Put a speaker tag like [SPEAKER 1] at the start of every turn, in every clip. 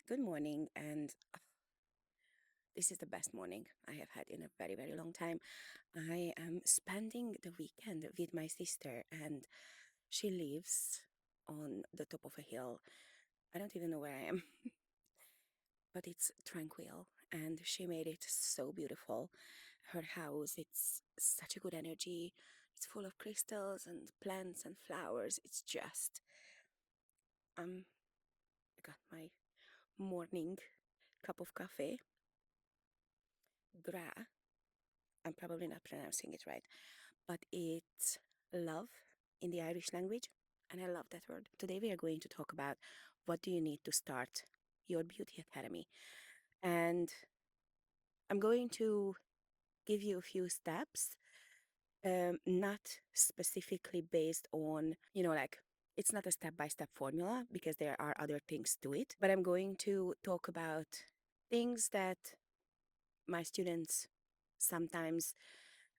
[SPEAKER 1] Good morning, and this is the best morning I have had in a very, very long time. I am spending the weekend with my sister, and she lives on the top of a hill. I don't even know where I am, but it's tranquil, and she made it so beautiful. Her house, it's such a good energy. It's full of crystals and plants and flowers. It's just, I got my morning cup of coffee, gra. I'm probably not pronouncing it right, but it's love in the Irish language, and I love that word. Today we are going to talk about what do you need to start your beauty academy, and I'm going to give you a few steps, not specifically based on, like it's not a step-by-step formula because there are other things to it, but I'm going to talk about things that my students sometimes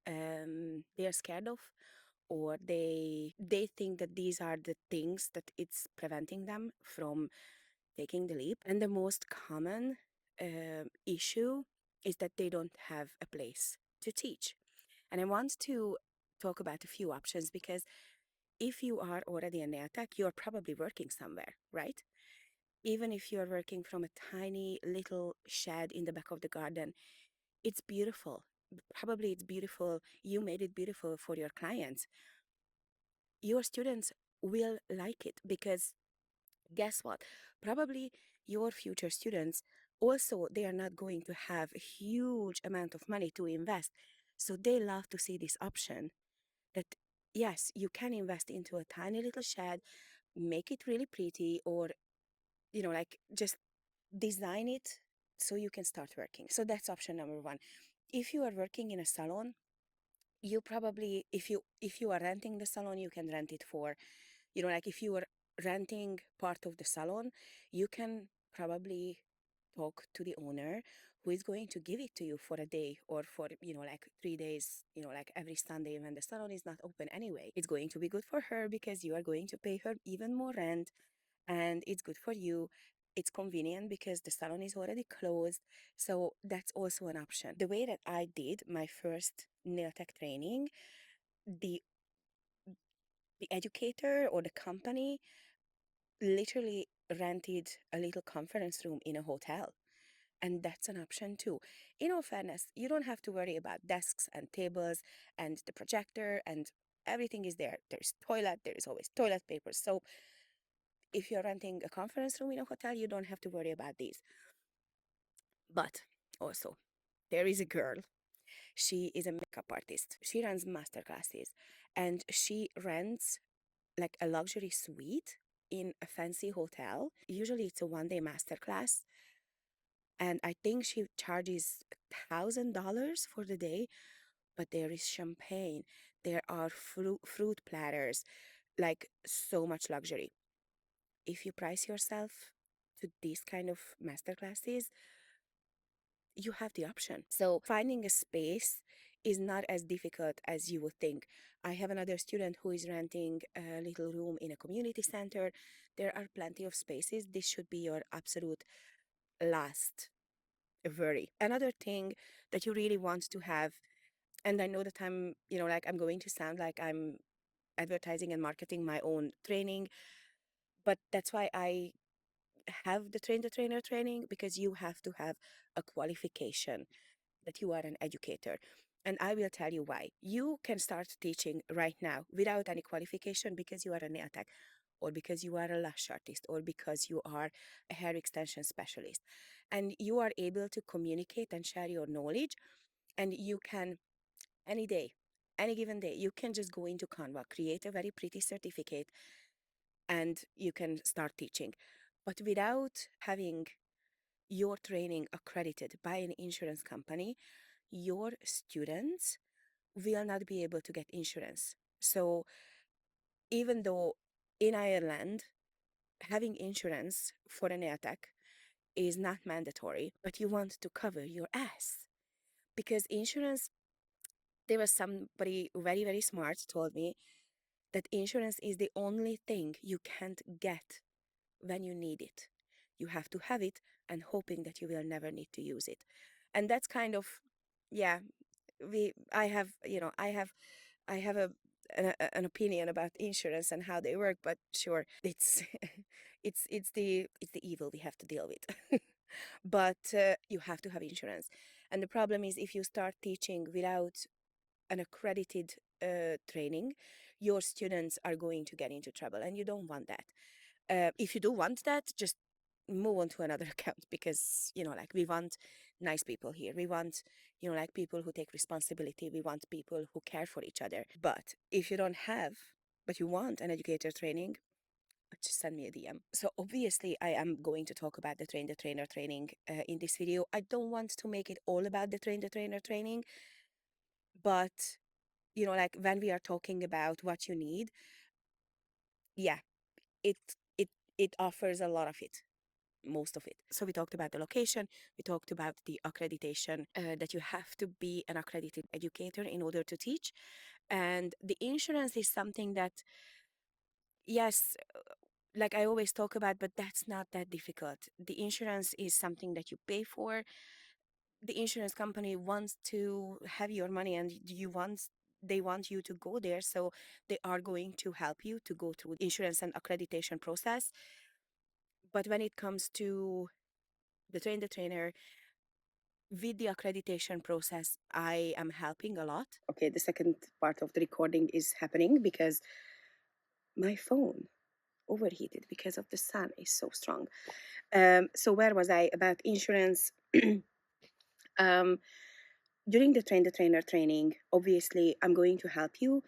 [SPEAKER 1] they are scared of, or they think that these are the things that it's preventing them from taking the leap. And the most common issue is that they don't have a place to teach. And I want to talk about a few options because if you are already a nail tech, you're probably working somewhere, right? Even if you're working from a tiny little shed in the back of the garden, it's beautiful. Probably it's beautiful. You made it beautiful for your clients. Your students will like it because guess what? Probably your future students also, they are not going to have a huge amount of money to invest. So they love to see this option that yes, you can invest into a tiny little shed, make it really pretty, or like just design it so you can start working. So that's option number one. If you are working in a salon, you probably, if you are renting the salon, you can rent it for, like if you are renting part of the salon, you can probably talk to the owner who is going to give it to you for a day or for, like 3 days, like every Sunday when the salon is not open anyway. It's going to be good for her because you are going to pay her even more rent, and it's good for you. It's convenient because the salon is already closed. So that's also an option. The way that I did my first nail tech training, the the educator or the company literally rented a little conference room in a hotel. And that's an option too. In all fairness, you don't have to worry about desks and tables and the projector, and everything is there. There's toilet, there is always toilet paper. So if you're renting a conference room in a hotel, you don't have to worry about these. But also, there is a girl. She is a makeup artist. She runs master classes, and she rents like a luxury suite in a fancy hotel. Usually it's a 1 day master class, and I think she charges $1,000 for the day. But there is champagne, there are fruit platters, like so much luxury. If you price yourself to these kind of master classes, you have the option. So finding a space is not as difficult as you would think. I have another student who is renting a little room in a community center. There are plenty of spaces. This should be your absolute last worry. Another thing that you really want to have, and I know that I'm, like I'm going to sound like I'm advertising and marketing my own training, but that's why I have the train the trainer training, because you have to have a qualification that you are an educator. And I will tell you why. You can start teaching right now without any qualification because you are a nail tech, or because you are a lash artist, or because you are a hair extension specialist. And you are able to communicate and share your knowledge. And you can, any day, any given day, you can just go into Canva, create a very pretty certificate, and you can start teaching. But without having your training accredited by an insurance company, your students will not be able to get insurance. So even though in Ireland, having insurance for an tech is not mandatory, but you want to cover your ass. Because insurance, there was somebody very, very smart told me that insurance is the only thing you can't get when you need it. You have to have it and hoping that you will never need to use it. And that's kind of, yeah, I have, I have an opinion about insurance and how they work, but sure, it's it's the evil we have to deal with. But you have to have insurance, and the problem is if you start teaching without an accredited training, your students are going to get into trouble, and you don't want that. If you do want that, just move on to another account, because like, we want nice people here. We want like, people who take responsibility. We want people who care for each other. But if you don't have, but you want an educator training, just send me a DM. So obviously I am going to talk about the train the trainer training in this video. I don't want to make it all about the train the trainer training, but like, when we are talking about what you need, yeah, it it it offers a lot of it, most of it. So we talked about the location, we talked about the accreditation, that you have to be an accredited educator in order to teach. And the insurance is something that, yes, like I always talk about, but that's not that difficult. The insurance is something that you pay for. The insurance company wants to have your money, and they want you to go there, so they are going to help you to go through insurance and accreditation process. But when it comes to the train the trainer, with the accreditation process, I am helping a lot. Okay, the second part of the recording is happening because my phone overheated because of the sun is so strong. So where was I? About insurance. um, During the train the trainer training, obviously I'm going to help you.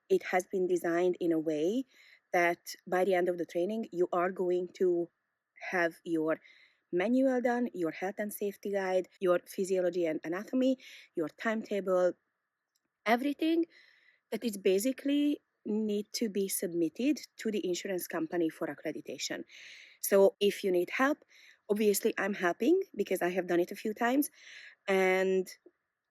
[SPEAKER 1] It has been designed in a way that by the end of the training, you are going to have your manual done, your health and safety guide, your physiology and anatomy, your timetable, everything that is basically need to be submitted to the insurance company for accreditation. So if you need help, obviously I'm helping because I have done it a few times, and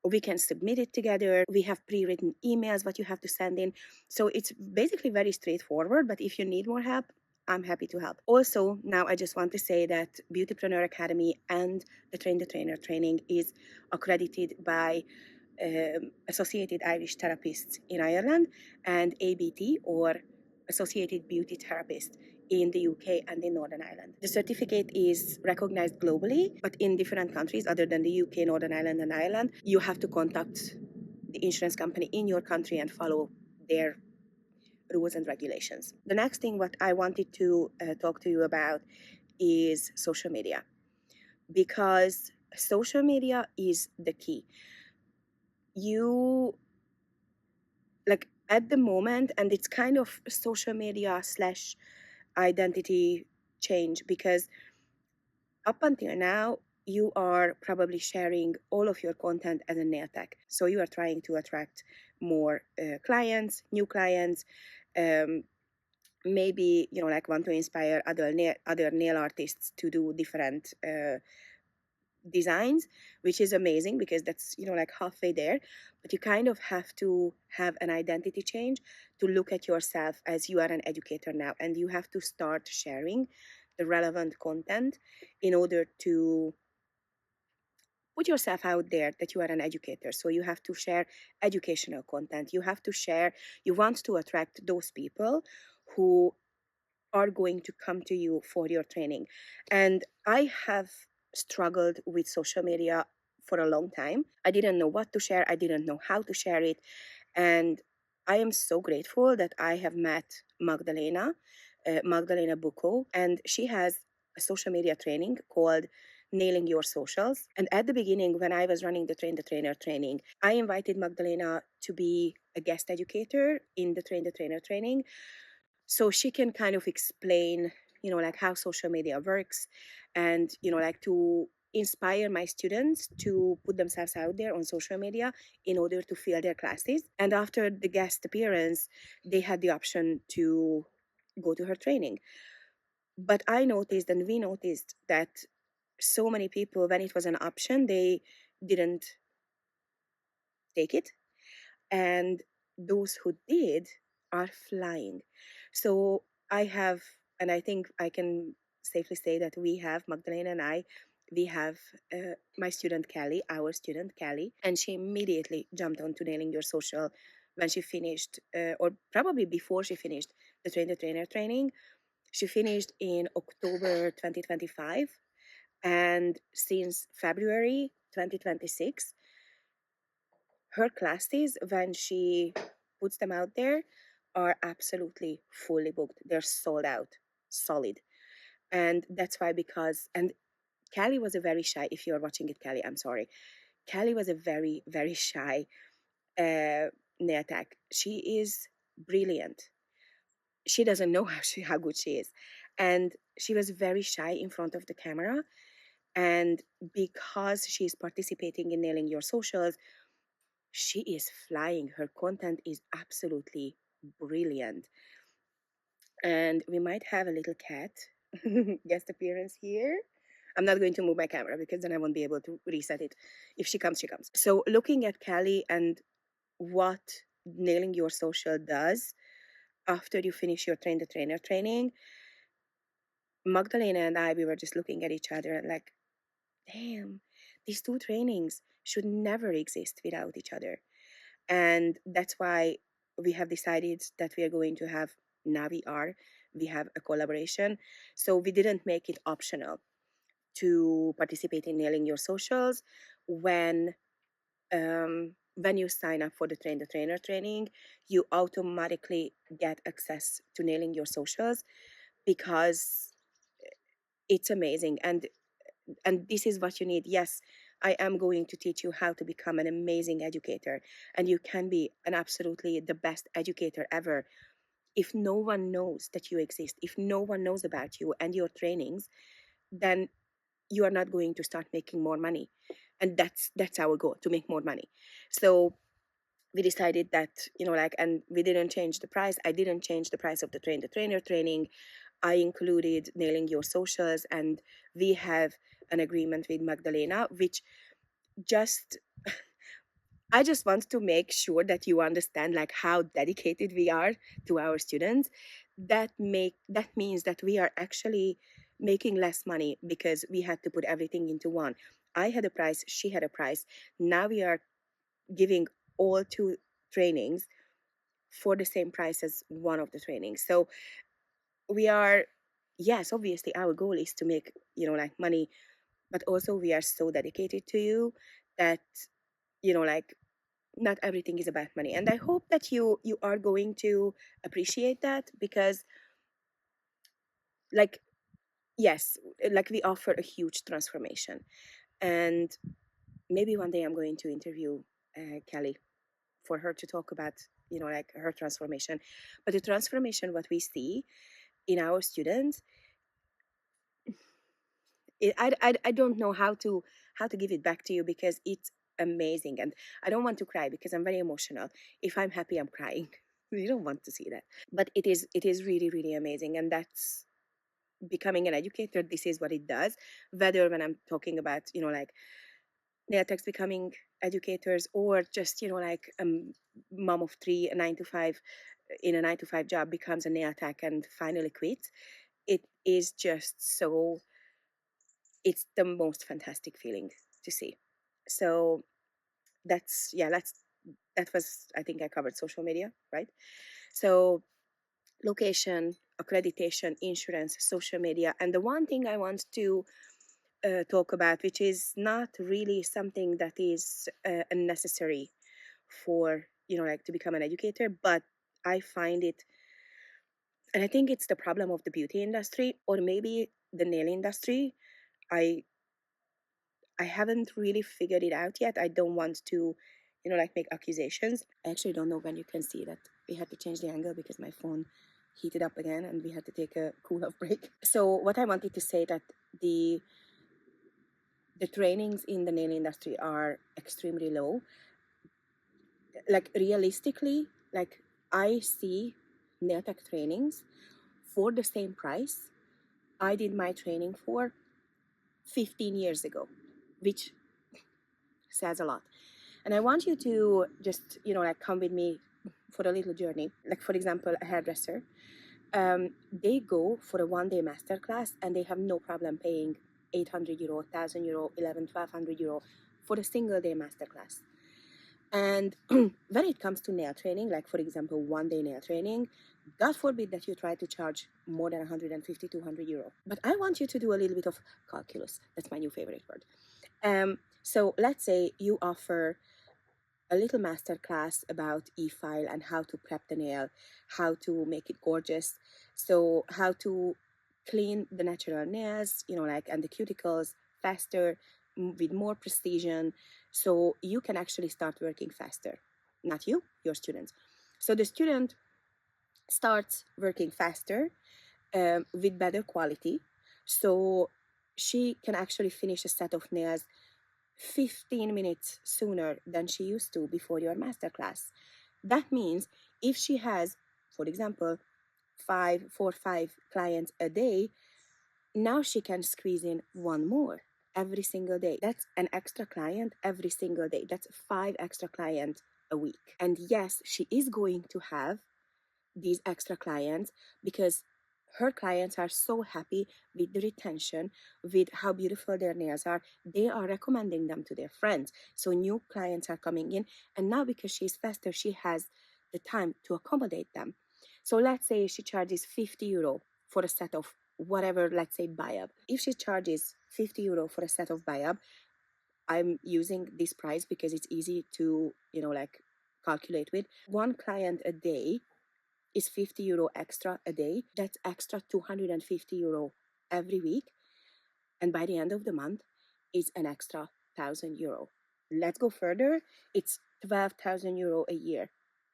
[SPEAKER 1] we can submit it together. We have pre-written emails what you have to send in. So it's basically very straightforward, but if you need more help, I'm happy to help. Also, now I just want to say that Beautypreneur Academy and the Train the Trainer training is accredited by Associated Irish Therapists in Ireland and ABT, or Associated Beauty Therapists, in the UK and in Northern Ireland. The certificate is recognized globally, but in different countries other than the UK, Northern Ireland, and Ireland, you have to contact the insurance company in your country and follow their rules and regulations. The next thing what I wanted to talk to you about is social media, because social media is the key. You, like, at the moment, and it's kind of social media slash identity change, because up until now you are probably sharing all of your content as a nail tech, so you are trying to attract more clients, new clients, um, maybe like, want to inspire other nail artists to do different designs, which is amazing because that's like, halfway there. But you kind of have to have an identity change to look at yourself as you are an educator now, and you have to start sharing the relevant content in order to put yourself out there that you are an educator. So you have to share educational content. You have to share, you want to attract those people who are going to come to you for your training. And I have struggled with social media for a long time. I didn't know what to share, I didn't know how to share it. And I am so grateful that I have met Magdalena Bucco, and she has a social media training called Nailing Your Socials. And at the beginning, when I was running the Train the Trainer training, I invited Magdalena to be a guest educator in the Train the Trainer training, so she can kind of explain like, how social media works, and like, to inspire my students to put themselves out there on social media in order to fill their classes. And after the guest appearance, they had the option to go to her training. But I noticed, and we noticed, that so many people, when it was an option, they didn't take it, and those who did are flying. So I have, and I think I can safely say that we have, Magdalena and I, we have my student Kelly, our student Kelly, and she immediately jumped onto nailing your social when she finished, or probably before she finished the train the trainer training. She finished in October 2025, and since February 2026, her classes, when she puts them out there, are absolutely fully booked. They're sold out, solid. And that's why, because, and Callie was a very shy, if you're watching it, Callie, I'm sorry. Callie was a very, very shy nail tech. She is brilliant. She doesn't know how good she is. And she was very shy in front of the camera. And because she's participating in nailing your socials, she is flying. Her content is absolutely brilliant. And we might have a little cat guest appearance here. I'm not going to move my camera because then I won't be able to reset it. If she comes, she comes. So looking at Callie and what nailing your social does after you finish your train the trainer training, Magdalena and I, we were just looking at each other and like, damn, these two trainings should never exist without each other. And that's why we have decided that we are going to have, now we have a collaboration. So we didn't make it optional to participate in nailing your socials. When you sign up for the train the trainer training, you automatically get access to nailing your socials, because it's amazing. And this is what you need. Yes, I am going to teach you how to become an amazing educator, and you can be an absolutely the best educator ever. If no one knows that you exist, if no one knows about you and your trainings, then you are not going to start making more money. And that's our goal, to make more money. So we decided that, and we didn't change the price. I didn't change the price of the train the trainer training. I included nailing your socials, and we have an agreement with Magdalena, which just I just want to make sure that you understand like how dedicated we are to our students. That means that we are actually making less money because we had to put everything into one. I had a price, she had a price. Now we are giving all two trainings for the same price as one of the trainings. So we are, yes, obviously our goal is to make, money, but also we are so dedicated to you that, like, not everything is about money. And I hope that you are going to appreciate that, because, like, yes, like, we offer a huge transformation. And maybe one day I'm going to interview Kelly for her to talk about, like, her transformation. But the transformation what we see in our students, I don't know how to give it back to you, because it's amazing. And I don't want to cry because I'm very emotional. If I'm happy, I'm crying. You don't want to see that, but it is really, really amazing. And that's becoming an educator. This is what it does. Whether when I'm talking about, like, nail techs becoming educators, or just, like, mom of three, a 9 to 5, in a 9 to 5 job, becomes a nail tech and finally quits. It is just so, it's the most fantastic feeling to see. So that was, I think I covered social media, right? So location, accreditation, insurance, social media. And the one thing I want to talk about, which is not really something that is necessary for, like, to become an educator, but I find it, and I think it's the problem of the beauty industry, or maybe the nail industry. I i haven't really figured it out yet. I don't want to, like, make accusations. I actually don't know when you can see that we had to change the angle because my phone heated up again and we had to take a cool off break. So what I wanted to say, that the trainings in the nail industry are extremely low. Like, realistically, like, I see nail tech trainings for the same price I did my training for 15 years ago, which says a lot. And I want you to just, like, come with me for a little journey. Like, for example, a hairdresser. They go for a one-day masterclass and they have no problem paying 800 euro, 1,000 euro, 1,100, 1,200 euro for a single day masterclass. And when it comes to nail training, like for example, one-day nail training, God forbid that you try to charge more than 150, 200 euro. But I want you to do a little bit of calculus. That's my new favorite word. So let's say you offer a little master class about e-file and how to prep the nail, how to make it gorgeous. So how to clean the natural nails, like, and the cuticles faster, with more precision. So you can actually start working faster. Not you, your students. So the student starts working faster, with better quality. So she can actually finish a set of nails 15 minutes sooner than she used to before your masterclass. That means if she has, for example, 5 clients a day, now she can squeeze in one more every single day. That's an extra client every single day. That's 5 extra clients a week. And yes, she is going to have these extra clients because her clients are so happy with the retention, with how beautiful their nails are. They are recommending them to their friends. So new clients are coming in. And now because she's faster, she has the time to accommodate them. So let's say she charges 50 euro for a set of whatever, let's say biab. If she charges 50 euro for a set of biab, I'm using this price because it's easy to, like, calculate with. One client a day is 50 euro extra a day. That's extra 250 euro every week. And by the end of the month, it's an extra 1,000 euro. Let's go further. It's 12,000 euro a year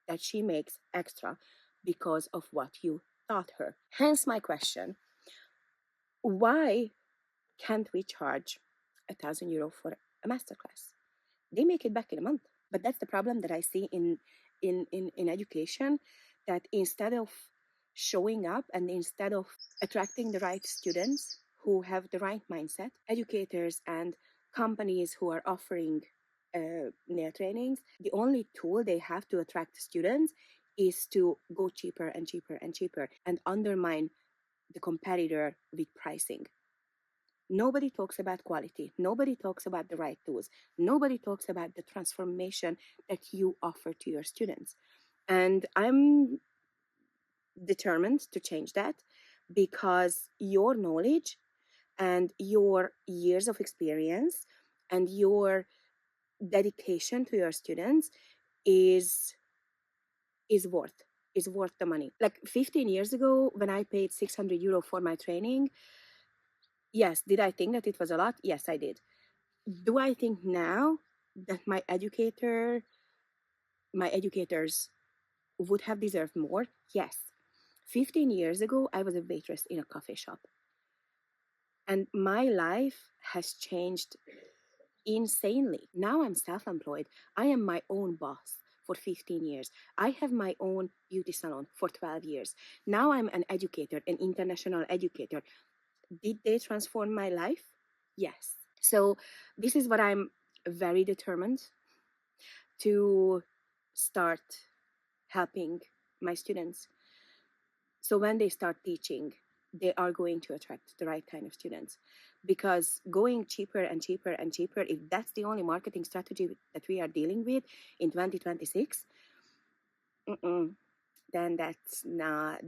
[SPEAKER 1] that she makes extra because of what you taught her. Hence my question, why can't we charge 1,000 euro for a masterclass? They make it back in a month. But that's the problem that I see in education, that instead of showing up and instead of attracting the right students who have the right mindset, educators and companies who are offering nail trainings, the only tool they have to attract students is to go cheaper and cheaper and cheaper and undermine the competitor with pricing. Nobody talks about quality. Nobody talks about the right tools. Nobody talks about the transformation that you offer to your students. And I'm determined to change that because your knowledge and your years of experience and your dedication to your students is is worth is worth the money. Like 15 years ago, when I paid 600 euro for my training, yes, did I think that it was a lot? Yes, I did. Do I think now that my educators would have deserved more? Yes. 15 years ago, I was a waitress in a coffee shop. And my life has changed insanely. Now I'm self-employed. I am my own boss for 15 years. I have my own beauty salon for 12 years. Now I'm an educator, an international educator. Did they transform my life? Yes. So this is what I'm very determined to start helping my students. So when they start teaching, they are going to attract the right kind of students. Because going cheaper and cheaper and cheaper, if that's the only marketing strategy that we are dealing with in 2026, then that's not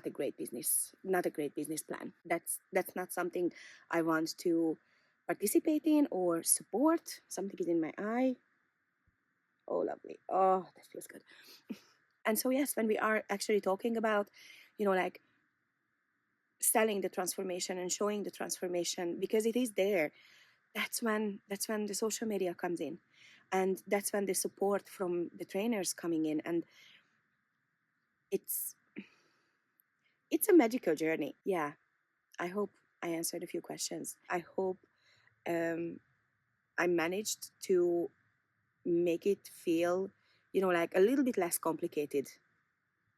[SPEAKER 1] a great business, not a great business plan. That's not something I want to participate in or support. Something is in my eye. Oh, lovely. Oh, that feels good. And so, yes, when we are actually talking about, like selling the transformation and showing the transformation, because it is there, that's when the social media comes in. And that's when the support from the trainers coming in. And it's a magical journey. Yeah. I hope I answered a few questions. I hope I managed to make it feel, like a little bit less complicated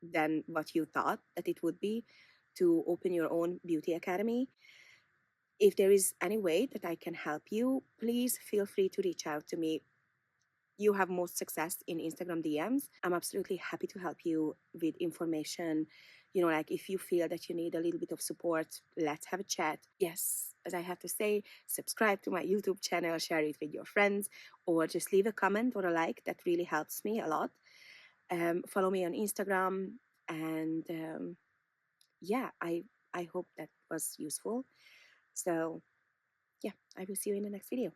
[SPEAKER 1] than what you thought that it would be to open your own beauty academy. If there is any way that I can help you, please feel free to reach out to me. You have most success in Instagram DMs. I'm absolutely happy to help you with information, like if you feel that you need a little bit of support, let's have a chat. Yes, as I have to say, subscribe to my YouTube channel, share it with your friends, or just leave a comment or a like. That really helps me a lot. Follow me on Instagram, and yeah, I hope that was useful. So yeah, I will see you in the next video.